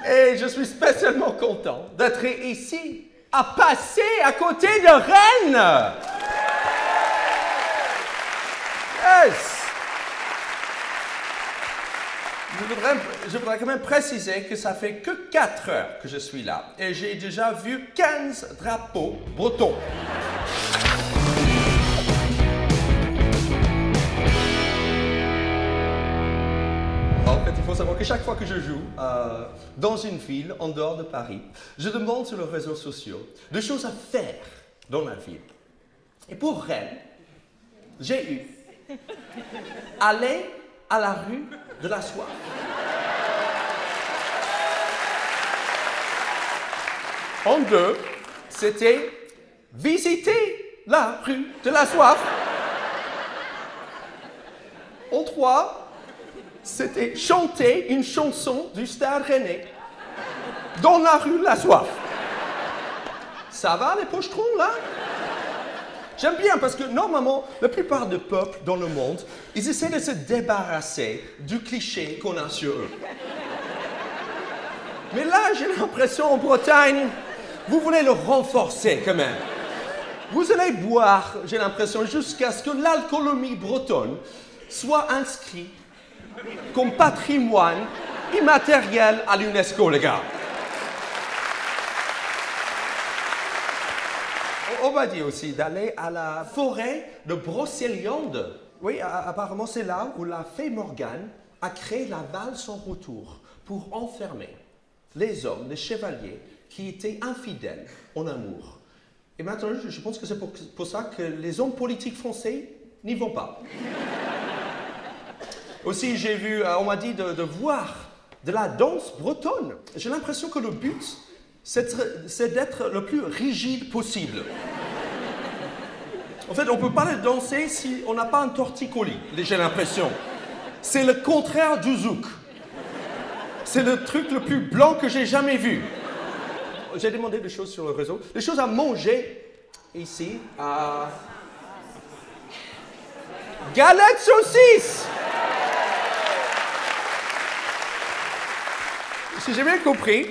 Et je suis spécialement content d'être ici, à passer à côté de Rennes. Yes. Je voudrais quand même préciser que ça fait que 4 heures que je suis là et j'ai déjà vu 15 drapeaux bretons. En fait, il faut savoir que chaque fois que je joue dans une ville en dehors de Paris, je demande sur les réseaux sociaux des choses à faire dans la ville. Et pour Rennes, j'ai eu aller à la rue de la Soif. En 2, c'était visiter la rue de la Soif. En 3, c'était chanter une chanson du Stade Rennais dans la rue de la Soif. Ça va les pochetrons là? J'aime bien parce que normalement, la plupart des peuples dans le monde, ils essaient de se débarrasser du cliché qu'on a sur eux. Mais là, j'ai l'impression en Bretagne, vous voulez le renforcer quand même. Vous allez boire, j'ai l'impression, jusqu'à ce que l'alcoolémie bretonne soit inscrite comme patrimoine immatériel à l'UNESCO, les gars. On va dire aussi d'aller à la forêt de Brocéliande. Oui, apparemment c'est là où la fée Morgane a créé la valse en retour pour enfermer les hommes, les chevaliers qui étaient infidèles en amour. Et maintenant, je pense que c'est pour ça que les hommes politiques français n'y vont pas. Aussi, j'ai vu, on m'a dit de voir de la danse bretonne. J'ai l'impression que le but, c'est d'être le plus rigide possible. En fait, on ne peut pas le danser si on n'a pas un torticolis, j'ai l'impression. C'est le contraire du zouk. C'est le truc le plus blanc que j'ai jamais vu. J'ai demandé des choses sur le réseau. Des choses à manger ici. Galette saucisse! Si j'ai bien compris,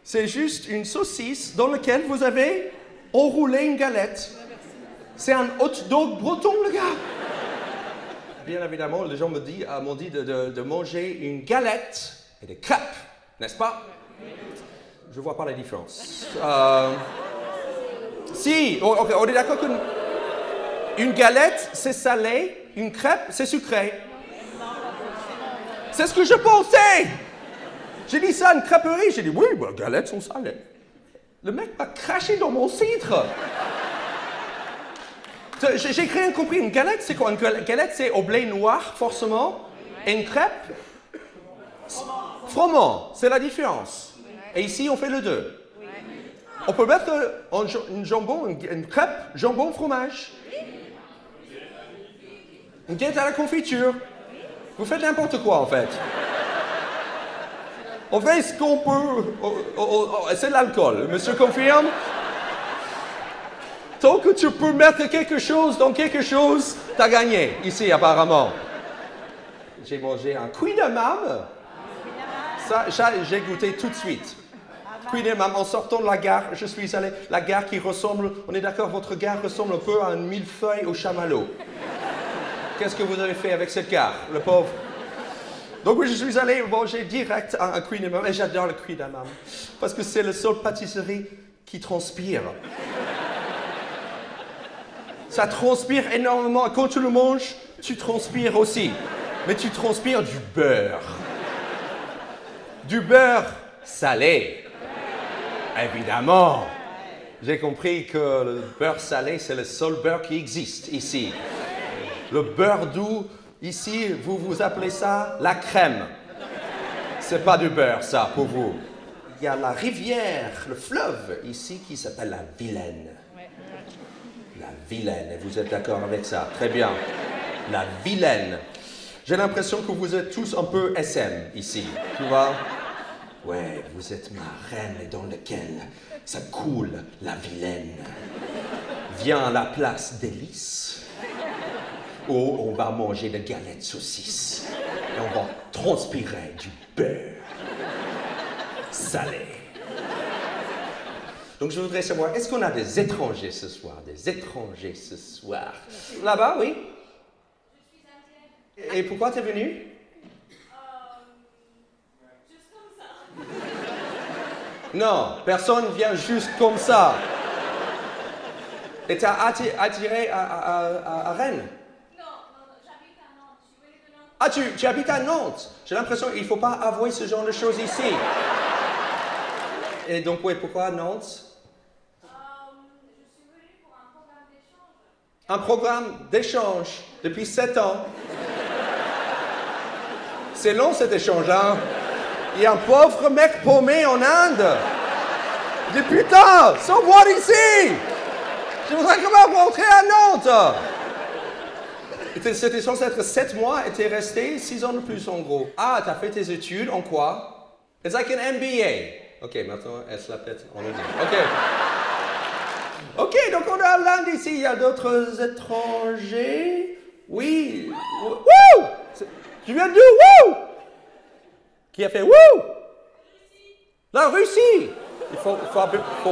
c'est juste une saucisse dans laquelle vous avez enroulé une galette. C'est un hot dog breton, le gars. Bien évidemment, les gens m'ont dit de manger une galette et des crêpes, n'est-ce pas? Je ne vois pas la différence. Si, on est d'accord qu'une galette, c'est salé, une crêpe, c'est sucré. C'est ce que je pensais. J'ai dit ça à une crêperie, j'ai dit oui, les galettes sont salées. Le mec m'a craché dans mon cidre. J'ai rien compris. Une galette, c'est quoi? Une galette, c'est au blé noir, forcément. Et une crêpe? Froment, c'est la différence. Et ici, on fait le deux. On peut mettre une jambon, une crêpe, jambon, fromage. Une galette à la confiture. Vous faites n'importe quoi, en fait. On fait ce qu'on peut. C'est l'alcool. Monsieur confirme? Tant que tu peux mettre quelque chose dans quelque chose, t'as gagné, ici, apparemment. J'ai mangé un cuit de mame. Ça, j'ai goûté tout de suite. Cuit de mame, en sortant de la gare, je suis allé. La gare qui ressemble, on est d'accord, votre gare ressemble un peu à un millefeuille au chamallow. Qu'est-ce que vous avez fait avec cette gare, le pauvre? Donc oui, je suis allé manger direct un cuit de mame. Et j'adore le cuit de mame. Parce que c'est la seule pâtisserie qui transpire. Ça transpire énormément. Quand tu le manges, tu transpires aussi. Mais tu transpires du beurre. Du beurre salé. Évidemment. J'ai compris que le beurre salé, c'est le seul beurre qui existe ici. Le beurre doux, ici, vous appelez ça la crème. C'est pas du beurre, ça, pour vous. Il y a la rivière, le fleuve, ici, qui s'appelle la Vilaine. La Vilaine, et vous êtes d'accord avec ça? Très bien. La Vilaine. J'ai l'impression que vous êtes tous un peu SM ici, tu vois? Ouais, vous êtes ma reine et dans laquelle ça coule la Vilaine. Viens à la place d'Hélice, où on va manger de galettes saucisses et on va transpirer du beurre. salé. Donc je voudrais savoir, est-ce qu'on a des étrangers ce soir? Des étrangers ce soir? Là-bas, oui? Je suis indienne. Et pourquoi tu es venu? Juste comme ça. Non, personne vient juste comme ça. Et tu as attiré à Rennes? Non, j'habite à Nantes. Je suis venue de Nantes. Ah, tu habites à Nantes? J'ai l'impression qu'il ne faut pas avouer ce genre de choses ici. Et donc, oui, pourquoi Nantes? Je suis venue pour un programme d'échange. Un programme d'échange depuis 7 ans. C'est long cet échange, hein? Il y a un pauvre mec paumé en Inde. Des putains, sans boire ici. Je voudrais quand même rentrer à Nantes. C'était censé être 7 mois et t'es resté 6 ans de plus en gros. Ah, t'as fait tes études en quoi? It's like an MBA. Ok, maintenant elle se la pète en anglais. Ok. Ok, donc on a l'Inde ici, il y a d'autres étrangers. Oui. Wouh! Tu viens d'où? Wouh! Qui a fait wouh? La Russie! Il faut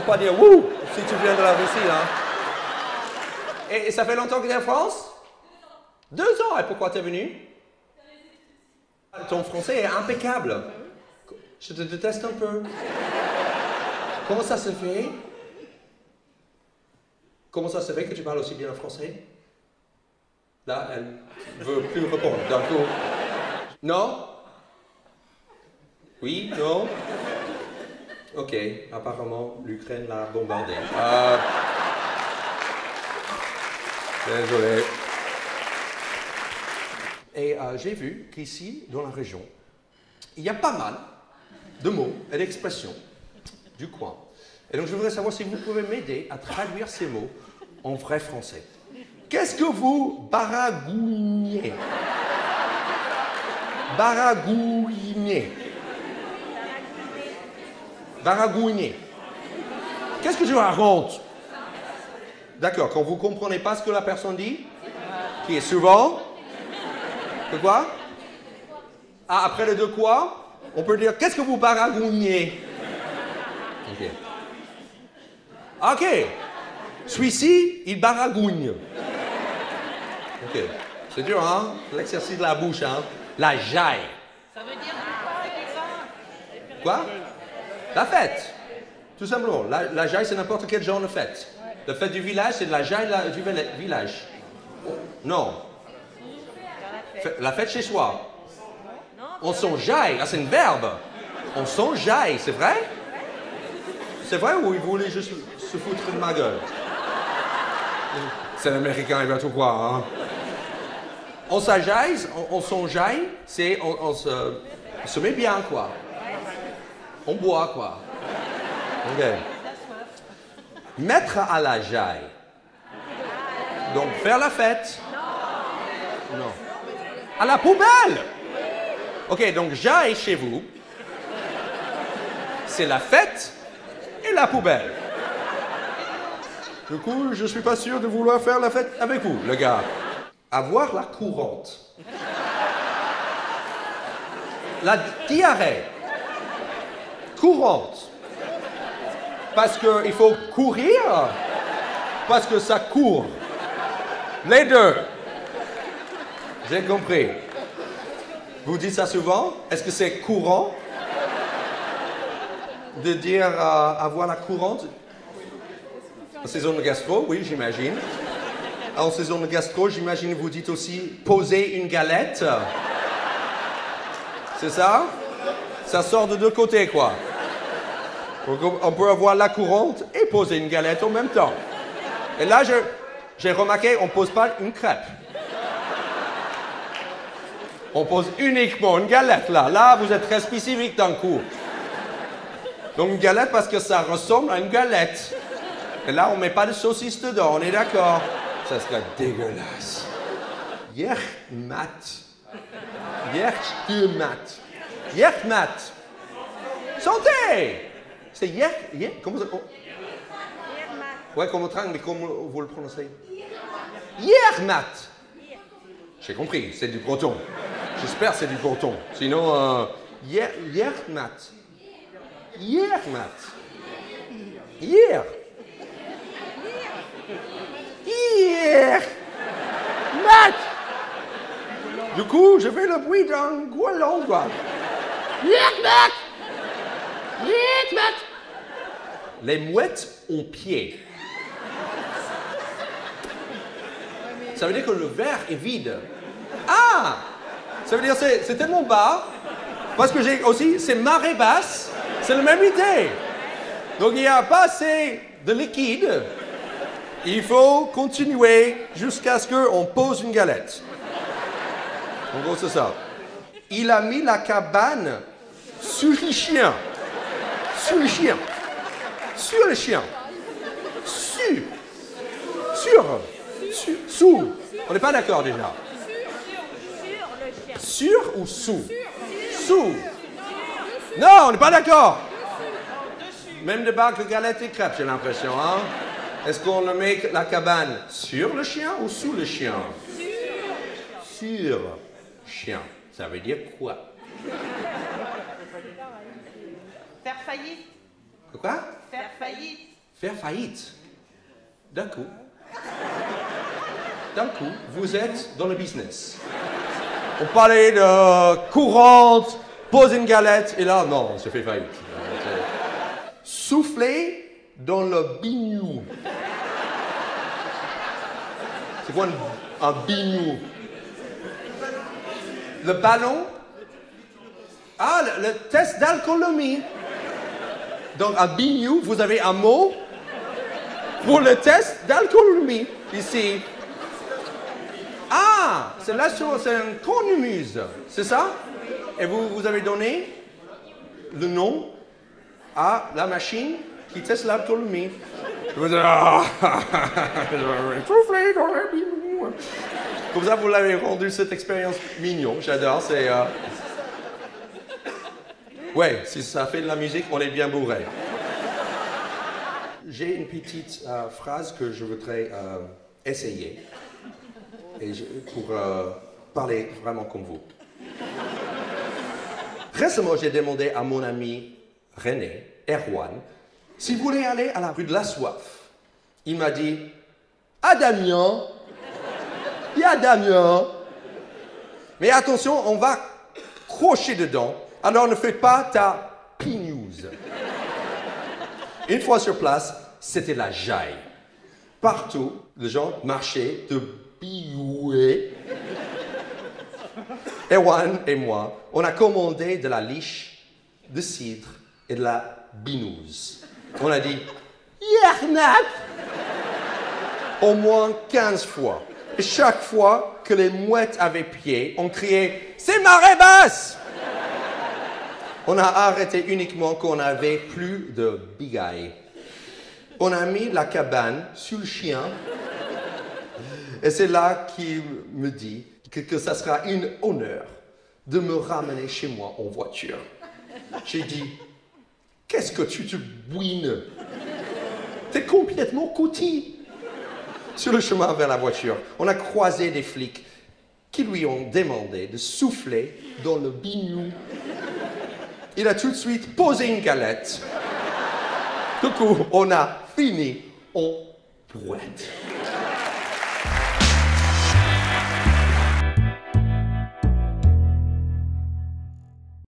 pas dire wouh si tu viens de la Russie, hein. Et ça fait longtemps que tu es en France? 2 ans. Et pourquoi tu es venu? Ton français est impeccable. Je te déteste un peu. Comment ça se fait? Comment ça se fait que tu parles aussi bien le français? Là, elle ne veut plus répondre. D'un coup. Non? Oui? Non? Ok. Apparemment, l'Ukraine l'a bombardé. Désolé. Et j'ai vu qu'ici, dans la région, il y a pas mal de mots et d'expressions du coin. Et donc je voudrais savoir si vous pouvez m'aider à traduire ces mots en vrai français. Qu'est-ce que vous baragouinez? Baragouinez. Baragouiner. Qu'est-ce que tu racontes? D'accord, quand vous ne comprenez pas ce que la personne dit, qui est souvent... De quoi? Ah, après le de quoi? On peut dire, qu'est-ce que vous baragouinez? Ok. Ok. Celui-ci, il baragouine. Ok. C'est dur, hein? L'exercice de la bouche, hein? La jaille. Ça veut dire quoi? Quoi? La fête. Tout simplement. La jaille, c'est n'importe quel genre de fête. La fête du village, c'est de la jaille du village. Non. La fête chez soi. On s'enjaille. Ah, c'est un verbe. On s'enjaille, c'est vrai? C'est vrai ou il voulait juste se foutre de ma gueule? C'est l'américain, il va tout croire, hein? On s'enjaille, on s'enjaille, c'est on se met bien, quoi. On boit, quoi. Ok. Mettre à la jaille. Donc, faire la fête. Non. À la poubelle. Ok, donc jaille chez vous. C'est la fête et la poubelle. Du coup, je suis pas sûr de vouloir faire la fête avec vous, le gars. Avoir la courante. La diarrhée. Courante. Parce qu'il faut courir, parce que ça court. Les deux. J'ai compris. Vous dites ça souvent? Est-ce que c'est courant de dire avoir la courante? En saison de gastro, oui, j'imagine. En saison de gastro, j'imagine vous dites aussi poser une galette. C'est ça? Ça sort de deux côtés, quoi. On peut avoir la courante et poser une galette en même temps. Et là, j'ai remarqué, on ne pose pas une crêpe. On pose uniquement une galette, là. Là, vous êtes très spécifique d'un coup. Donc, une galette parce que ça ressemble à une galette. Et là, on ne met pas de saucisse dedans, on est d'accord? Ça serait dégueulasse. Yermat. Yermat. Yermat. Santé! C'est comment ça? Ouais, comme au train, mais comment vous le prononcez? Yermat. J'ai compris, c'est du breton. J'espère que c'est du breton. Sinon, Yermat. Hier, Matt. Hier. Hier. Matt. Du coup, je fais le bruit d'un goéland, quoi. Hier, Matt. Hier, Matt. Les mouettes ont pied. Ça veut dire que le verre est vide. Ah! Ça veut dire que c'est tellement bas, parce que j'ai aussi, c'est marée basse, c'est la même idée. Donc il n'y a pas assez de liquide. Il faut continuer jusqu'à ce qu'on pose une galette. En gros, c'est ça. Il a mis la cabane sur le chien. Sur le chien. Sur le chien. Sous. On n'est pas d'accord déjà. Sur ou sous? Sous. Non, on n'est pas d'accord. Même débat que galette et crêpes, j'ai l'impression. Hein? Est-ce qu'on le met la cabane sur le chien ou sous le chien? Sur chien. Ça veut dire quoi? Faire faillite. Quoi? Faire faillite. Faire faillite. D'un coup, vous êtes dans le business. On parlait de courante, poser une galette, et là, non, on se fait faillite. Souffler dans le bignou. C'est quoi un bignou? Le ballon. Ah, le test d'alcoolémie. Donc, un bignou, vous avez un mot pour le test d'alcoolémie, ici. Ah, c'est un cornemuse, c'est ça? Et vous avez donné le nom à la machine qui teste l'alcoolémie. Vous dites, soufflez dans le bignou. Comme ça, vous l'avez rendu cette expérience mignon. J'adore, c'est... Ouais, si ça fait de la musique, on est bien bourré. J'ai une petite phrase que je voudrais essayer pour parler vraiment comme vous. Récemment, j'ai demandé à mon ami René, Erwan, s'il voulait aller à la rue de la Soif. Il m'a dit, « Ah Damien, il y a Damien. Mais attention, on va crocher dedans. Alors ne fais pas ta pignouse. » Une fois sur place, c'était la jaille. Partout, les gens marchaient de biouer. Erwan et moi, on a commandé de la liche, de cidre et de la binouse. On a dit « Yarnat !» au moins 15 fois. Et chaque fois que les mouettes avaient pied, on criait « C'est marée basse !» On a arrêté uniquement quand on n'avait plus de bigaille. On a mis la cabane sur le chien. Et c'est là qu'il me dit que ça sera un honneur de me ramener chez moi en voiture. J'ai dit, qu'est-ce que tu te bouines? T'es complètement couti. Sur le chemin vers la voiture, on a croisé des flics qui lui ont demandé de souffler dans le bignou. Il a tout de suite posé une galette. Du coup, on a fini en brouette.